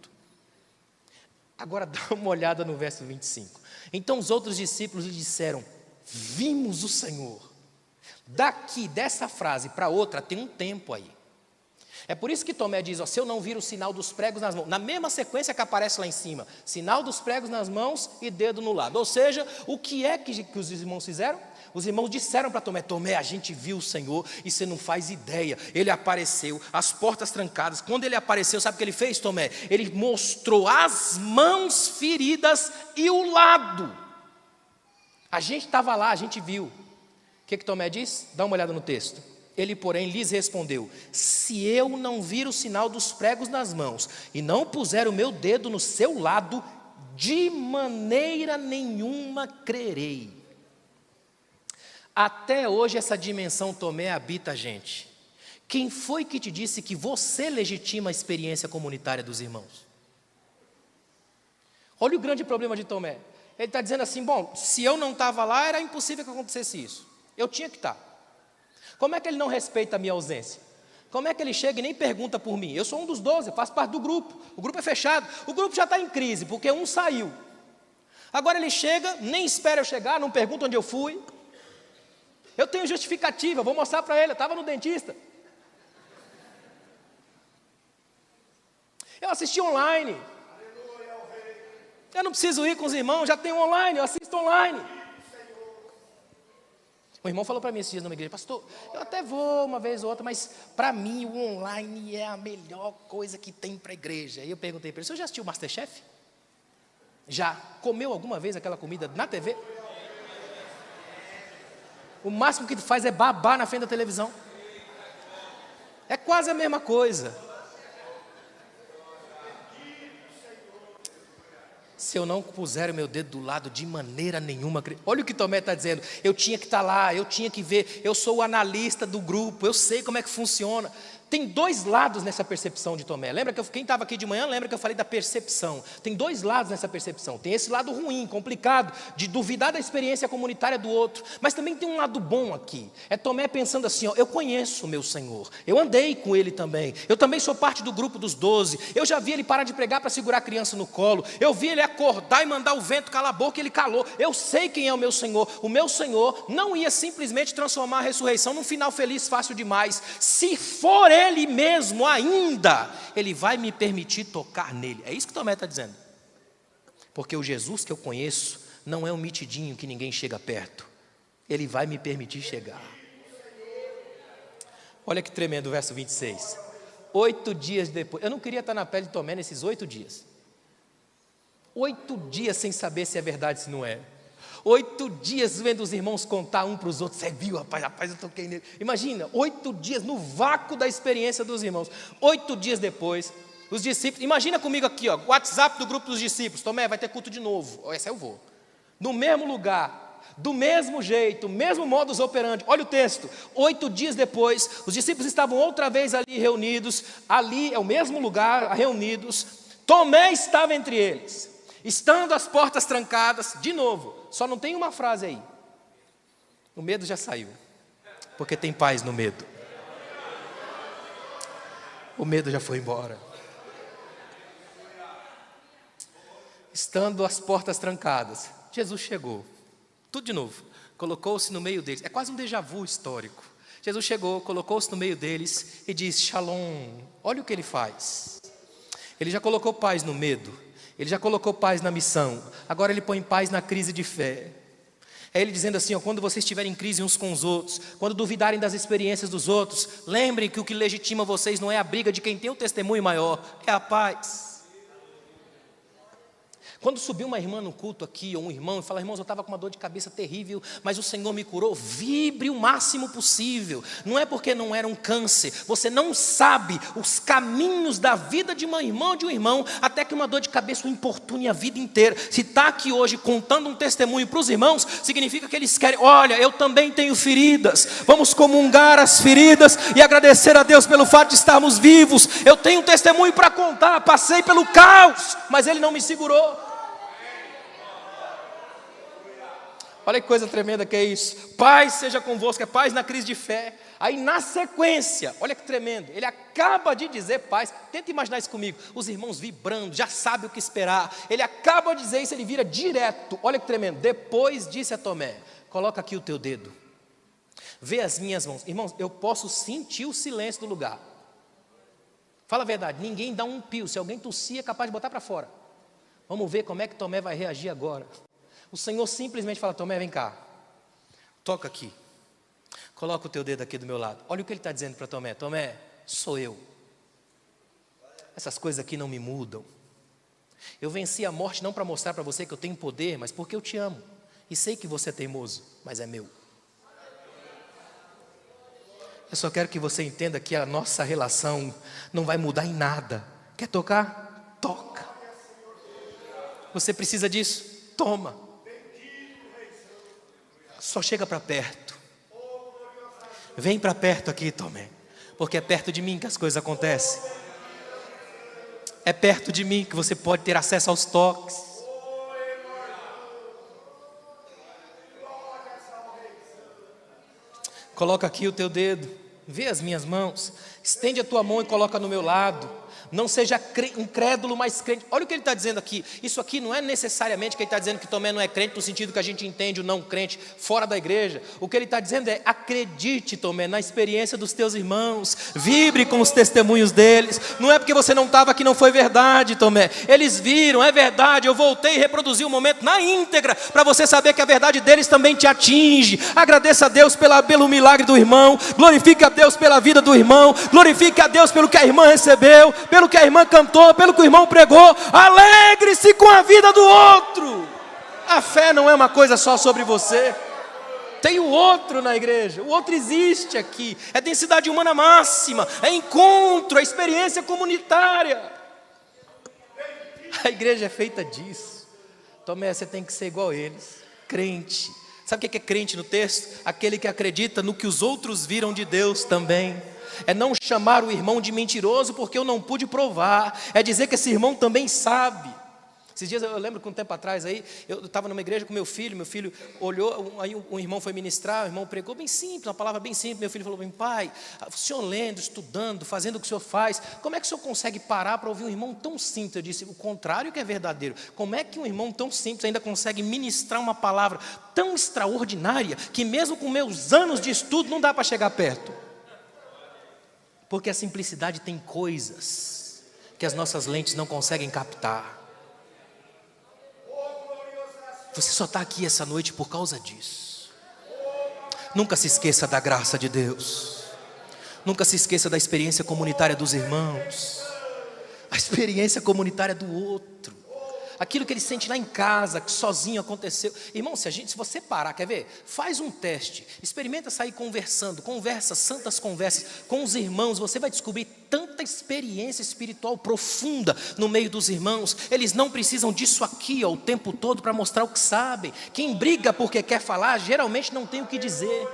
Agora dá uma olhada no verso 25. Então os outros discípulos lhe disseram, vimos o Senhor. Daqui, dessa frase para outra, tem um tempo aí. É por isso que Tomé diz, ó, se eu não vir o sinal dos pregos nas mãos, na mesma sequência que aparece lá em cima, sinal dos pregos nas mãos e dedo no lado. Ou seja, o que é que os irmãos fizeram? Os irmãos disseram para Tomé, Tomé, a gente viu o Senhor e você não faz ideia. Ele apareceu, as portas trancadas. Quando ele apareceu, sabe o que ele fez, Tomé? Ele mostrou as mãos feridas e o lado. A gente estava lá, a gente viu. O que Tomé diz? Dá uma olhada no texto. Ele, porém, lhes respondeu, se eu não vir o sinal dos pregos nas mãos e não puser o meu dedo no seu lado, de maneira nenhuma crerei. Até hoje essa dimensão Tomé habita a gente. Quem foi que te disse que você legitima a experiência comunitária dos irmãos? Olha o grande problema de Tomé. Ele está dizendo assim, bom, se eu não estava lá, era impossível que acontecesse isso. Eu tinha que estar. Como é que ele não respeita a minha ausência? Como é que ele chega e nem pergunta por mim? Eu sou um dos 12, eu faço parte do grupo. O grupo é fechado. O grupo já está em crise, porque um saiu. Agora ele chega, nem espera eu chegar, não pergunta onde eu fui. Eu tenho justificativa, vou mostrar para ele, eu estava no dentista. Eu assisti online. Eu não preciso ir com os irmãos, já tenho online, eu assisto online. O irmão falou para mim esses dias numa igreja, pastor, eu até vou uma vez ou outra, mas para mim o online é a melhor coisa que tem para a igreja. Aí eu perguntei para ele, o senhor já assistiu o Masterchef? Já. Comeu alguma vez aquela comida na TV? O máximo que tu faz é babar na frente da televisão. É quase a mesma coisa. Se eu não puser o meu dedo do lado, de maneira nenhuma. Olha o que Tomé está dizendo. Eu tinha que estar lá, eu tinha que ver. Eu sou o analista do grupo, eu sei como é que funciona. Tem dois lados nessa percepção de Tomé. Lembra que quem estava aqui de manhã, lembra que eu falei da percepção. Tem dois lados nessa percepção. Tem esse lado ruim, complicado, de duvidar da experiência comunitária do outro. Mas também tem um lado bom aqui. É Tomé pensando assim, ó, eu conheço o meu Senhor. Eu andei com ele também. Eu também sou parte do grupo dos 12. Eu já vi ele parar de pregar para segurar a criança no colo. Eu vi ele acordar e mandar o vento calar a boca e ele calou. Eu sei quem é o meu Senhor. O meu Senhor não ia simplesmente transformar a ressurreição num final feliz, fácil demais. Se for ele mesmo ainda, ele vai me permitir tocar nele. É isso que Tomé está dizendo. Porque o Jesus que eu conheço não é um mitidinho que ninguém chega perto. Ele vai me permitir chegar. Olha que tremendo o verso 26. 8 dias depois, eu não queria estar na pele de Tomé nesses 8 dias. 8 dias sem saber se é verdade, se não é. 8 dias vendo os irmãos contar um para os outros. Você viu, rapaz, eu toquei nele. Imagina, 8 dias no vácuo da experiência dos irmãos. 8 dias depois, os discípulos, imagina comigo aqui, ó, WhatsApp do grupo dos discípulos. Tomé, vai ter culto de novo. Essa eu vou. No mesmo lugar, do mesmo jeito, mesmo modus operandi. Olha o texto. 8 dias depois, os discípulos estavam outra vez ali reunidos. Ali é o mesmo lugar, reunidos. Tomé estava entre eles. Estando as portas trancadas, de novo, só não tem uma frase aí. O medo já saiu, porque tem paz no medo. O medo já foi embora. Estando as portas trancadas, Jesus chegou, tudo de novo, colocou-se no meio deles. É quase um déjà vu histórico. Jesus chegou, colocou-se no meio deles e disse, Shalom. Olha o que ele faz. Ele já colocou paz no medo. Ele já colocou paz na missão. Agora ele põe paz na crise de fé. É ele dizendo assim, ó, quando vocês estiverem em crise uns com os outros, quando duvidarem das experiências dos outros, lembrem que o que legitima vocês não é a briga de quem tem o testemunho maior, é a paz. Quando subiu uma irmã no culto aqui, ou um irmão, e fala, irmãos, eu estava com uma dor de cabeça terrível, mas o Senhor me curou, vibre o máximo possível. Não é porque não era um câncer, você não sabe os caminhos da vida de uma irmã ou de um irmão, até que uma dor de cabeça o importune a vida inteira. Se está aqui hoje contando um testemunho para os irmãos, significa que eles querem, olha, eu também tenho feridas, vamos comungar as feridas e agradecer a Deus pelo fato de estarmos vivos. Eu tenho um testemunho para contar, passei pelo caos, mas Ele não me segurou. Olha que coisa tremenda que é isso. Paz seja convosco, é paz na crise de fé. Aí na sequência, olha que tremendo, ele acaba de dizer paz. Tenta imaginar isso comigo, os irmãos vibrando, já sabem o que esperar. Ele acaba de dizer isso, ele vira direto. Olha que tremendo, depois disse a Tomé, coloca aqui o teu dedo, vê as minhas mãos. Irmãos, eu posso sentir o silêncio do lugar. Fala a verdade, ninguém dá um pio. Se alguém tossir, é capaz de botar para fora. Vamos ver como é que Tomé vai reagir agora. O Senhor simplesmente fala, Tomé, vem cá, toca aqui, coloca o teu dedo aqui do meu lado. Olha o que ele está dizendo para Tomé, Tomé, sou eu. Essas coisas aqui não me mudam. Eu venci a morte não para mostrar para você que eu tenho poder, mas porque eu te amo. E sei que você é teimoso, mas é meu. Eu só quero que você entenda que a nossa relação não vai mudar em nada. Quer tocar? Toca. Você precisa disso? Toma. Só chega para perto. Vem para perto aqui, Tomé. Porque é perto de mim que as coisas acontecem. É perto de mim que você pode ter acesso aos toques. Coloca aqui o teu dedo. Vê as minhas mãos. Estende a tua mão e coloca no meu lado. Não seja incrédulo, mas crente. Olha o que ele está dizendo aqui. Isso aqui não é necessariamente que ele está dizendo que Tomé não é crente, no sentido que a gente entende o não crente fora da igreja. O que ele está dizendo é, acredite, Tomé, na experiência dos teus irmãos. Vibre com os testemunhos deles. Não é porque você não estava que não foi verdade, Tomé. Eles viram, é verdade. Eu voltei e reproduzi o momento na íntegra, para você saber que a verdade deles também te atinge. Agradeça a Deus pelo milagre do irmão. Glorifique a Deus pela vida do irmão. Glorifique a Deus pelo que a irmã recebeu, pelo que a irmã cantou, pelo que o irmão pregou. Alegre-se com a vida do outro. A fé não é uma coisa só sobre você. Tem o outro na igreja. O outro existe aqui. É densidade humana máxima. É encontro, é experiência comunitária. A igreja é feita disso. Tomé, você tem que ser igual a eles. Crente. Sabe o que é crente no texto? Aquele que acredita no que os outros viram de Deus também. É não chamar o irmão de mentiroso porque eu não pude provar. É dizer que esse irmão também sabe. Esses dias eu lembro que um tempo atrás aí, eu estava numa igreja com meu filho olhou, aí um irmão foi ministrar, o irmão pregou bem simples, uma palavra bem simples. Meu filho falou bem: pai, o senhor lendo, estudando, fazendo o que o senhor faz, como é que o senhor consegue parar para ouvir um irmão tão simples? Eu disse: o contrário que é verdadeiro. Como é que um irmão tão simples ainda consegue ministrar uma palavra tão extraordinária, que mesmo com meus anos de estudo não dá para chegar perto? Porque a simplicidade tem coisas que as nossas lentes não conseguem captar. Você só está aqui essa noite por causa disso. Nunca se esqueça da graça de Deus. Nunca se esqueça da experiência comunitária dos irmãos. A experiência comunitária do outro. Aquilo que ele sente lá em casa, que sozinho aconteceu. Irmão, se você parar, quer ver? Faz um teste, experimenta sair conversando, santas conversas com os irmãos. Você vai descobrir tanta experiência espiritual profunda no meio dos irmãos. Eles não precisam disso aqui o tempo todo para mostrar o que sabem. Quem briga porque quer falar, geralmente não tem o que dizer.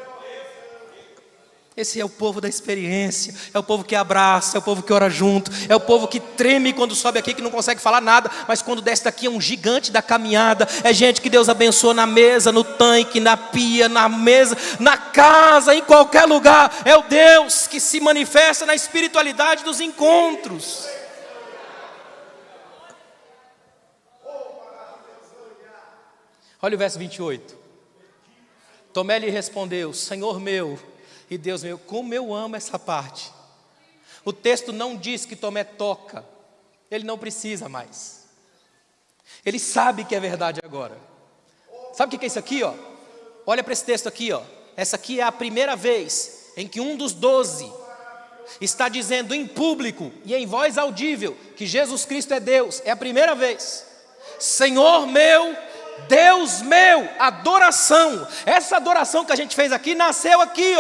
Esse é o povo da experiência, é o povo que abraça, é o povo que ora junto, é o povo que treme quando sobe aqui, que não consegue falar nada, mas quando desce daqui é um gigante da caminhada. É gente que Deus abençoa na mesa, no tanque, na pia, na mesa, na casa, em qualquer lugar. É o Deus que se manifesta na espiritualidade dos encontros. Olha o verso 28. Tomé lhe respondeu: Senhor meu e Deus meu, como eu amo essa parte. O texto não diz que Tomé toca, ele não precisa mais. Ele sabe que é verdade agora. Sabe o que é isso aqui? Olha para esse texto aqui. Essa aqui é a primeira vez em que um dos 12 está dizendo em público e em voz audível que Jesus Cristo é Deus. É a primeira vez. Senhor meu, Deus meu, adoração. Essa adoração que a gente fez aqui nasceu aqui,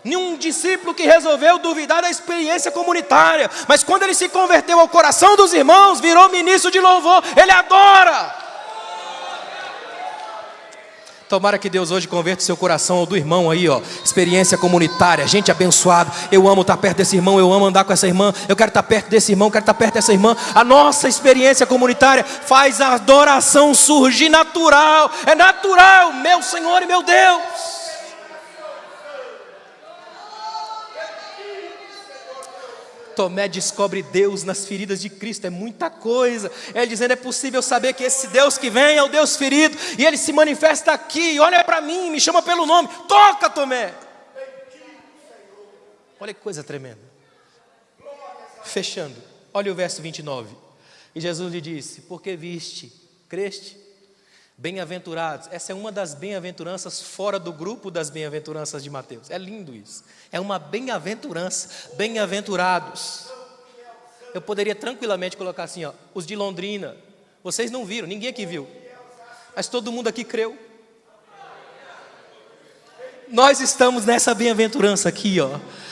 nenhum discípulo que resolveu duvidar da experiência comunitária, mas quando ele se converteu ao coração dos irmãos, virou ministro de louvor, ele adora. Tomara que Deus hoje converta o seu coração ao do irmão aí, experiência comunitária, gente abençoada. Eu amo estar perto desse irmão, eu amo andar com essa irmã, eu quero estar perto desse irmão, quero estar perto dessa irmã. A nossa experiência comunitária faz a adoração surgir natural, é natural, meu Senhor e meu Deus. Tomé descobre Deus nas feridas de Cristo, é muita coisa. Ele dizendo: é possível saber que esse Deus que vem é o Deus ferido, e Ele se manifesta aqui, olha para mim, me chama pelo nome, toca, Tomé. Olha que coisa tremenda. Fechando, olha o verso 29. E Jesus lhe disse: porque viste, creste? Bem-aventurados. Essa é uma das bem-aventuranças fora do grupo das bem-aventuranças de Mateus. É lindo isso. É uma bem-aventurança. Bem-aventurados. Eu poderia tranquilamente colocar assim, os de Londrina. Vocês não viram, ninguém aqui viu, mas todo mundo aqui creu. Nós estamos nessa bem-aventurança aqui,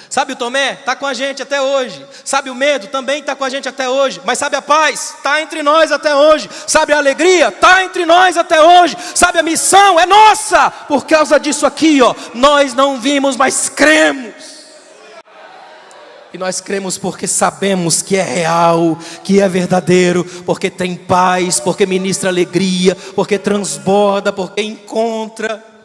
Sabe o Tomé? Está com a gente até hoje. Sabe o medo? Também está com a gente até hoje. Mas sabe a paz? Está entre nós até hoje. Sabe a alegria? Está entre nós até hoje. Sabe a missão? É nossa. Por causa disso aqui, nós não vimos, mas cremos. E nós cremos porque sabemos que é real, que é verdadeiro, porque tem paz, porque ministra alegria, porque transborda, porque encontra.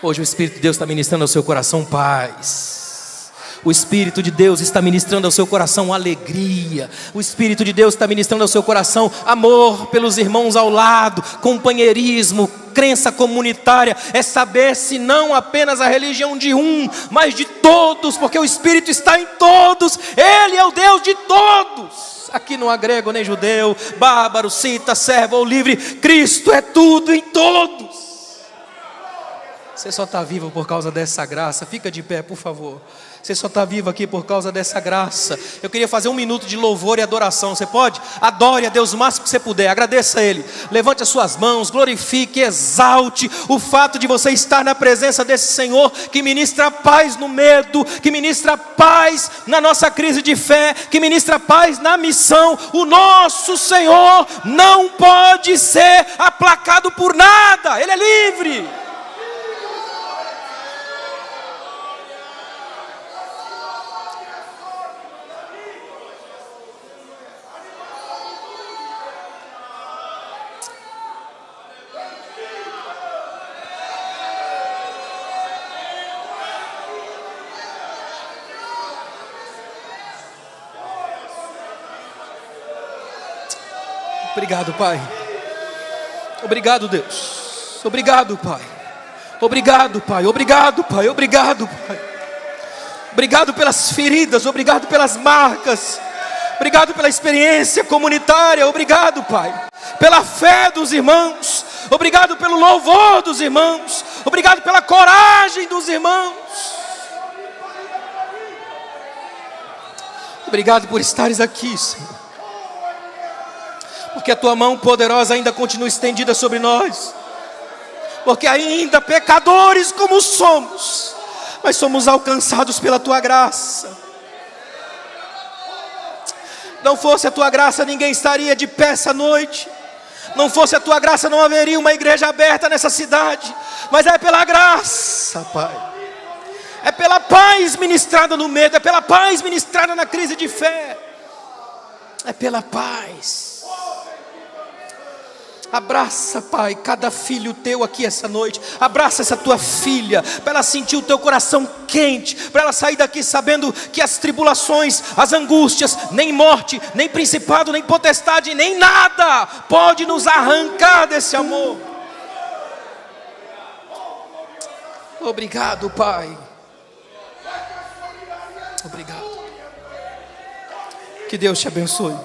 Hoje o Espírito de Deus está ministrando ao seu coração paz. O Espírito de Deus está ministrando ao seu coração alegria. O Espírito de Deus está ministrando ao seu coração amor pelos irmãos ao lado, companheirismo, crença comunitária. É saber se não apenas a religião de um, mas de todos, porque o Espírito está em todos. Ele é o Deus de todos. Aqui não há grego nem judeu, bárbaro, cita, servo ou livre. Cristo é tudo em todos. Você só está vivo por causa dessa graça. Fica de pé, por favor. Você só está vivo aqui por causa dessa graça. Eu queria fazer 1 minuto de louvor e adoração. Você pode? Adore a Deus o máximo que você puder. Agradeça a Ele. Levante as suas mãos, glorifique, exalte o fato de você estar na presença desse Senhor que ministra paz no medo, que ministra paz na nossa crise de fé, que ministra paz na missão. O nosso Senhor não pode ser aplacado por nada. Ele é livre. Obrigado, Pai. Obrigado, Deus. Obrigado, Pai. Obrigado, Pai. Obrigado, Pai. Obrigado, Pai. Obrigado pelas feridas. Obrigado pelas marcas. Obrigado pela experiência comunitária. Obrigado, Pai. Pela fé dos irmãos. Obrigado pelo louvor dos irmãos. Obrigado pela coragem dos irmãos. Obrigado por estares aqui, Senhor. Porque a tua mão poderosa ainda continua estendida sobre nós. Porque ainda pecadores como somos, mas somos alcançados pela tua graça. Não fosse a tua graça, ninguém estaria de pé essa noite. Não fosse a tua graça, não haveria uma igreja aberta nessa cidade. Mas é pela graça, Pai. É pela paz ministrada no medo. É pela paz ministrada na crise de fé. É pela paz. Abraça, Pai, cada filho teu aqui essa noite. Abraça essa tua filha, para ela sentir o teu coração quente, para ela sair daqui sabendo que as tribulações, as angústias, nem morte, nem principado, nem potestade, nem nada pode nos arrancar desse amor. Obrigado, Pai. Obrigado. Que Deus te abençoe.